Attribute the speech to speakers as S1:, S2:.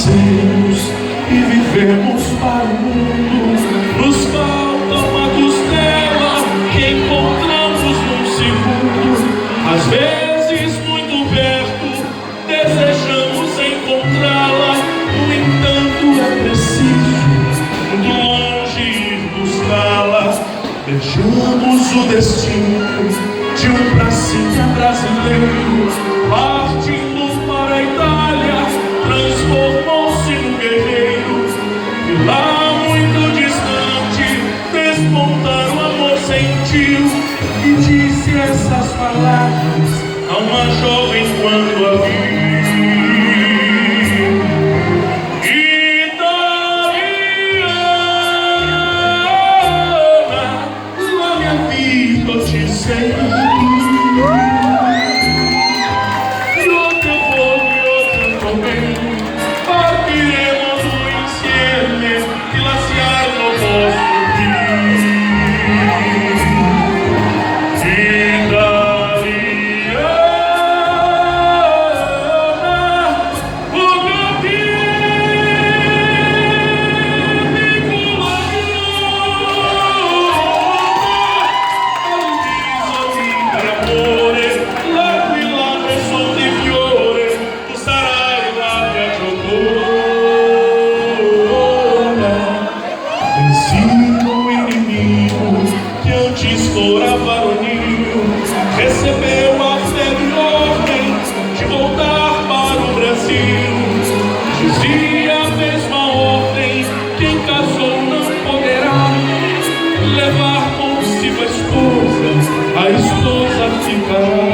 S1: nascemos e vivemos para o mundo. Nos falta uma costela que encontramos num segundo. Às vezes muito perto, desejamos encontrá-la. No entanto é preciso muito longe ir buscá-la. Beijamos o destino de um pracinha brasileiro, partindo para a Itália, transformou-se num guerreiro. E lá muito distante, despontar o amor sentiu, e disse essas palavras a uma jovem quando a viu. Te sei. E outro povo e outro também partiremos do insieme glaciar no vosso rio. Italiana, o meu o inimigo que antes fora varonil recebeu a séria ordem de voltar para o Brasil. Dizia a mesma ordem: quem casou não poderá levar consigo a esposa ficará.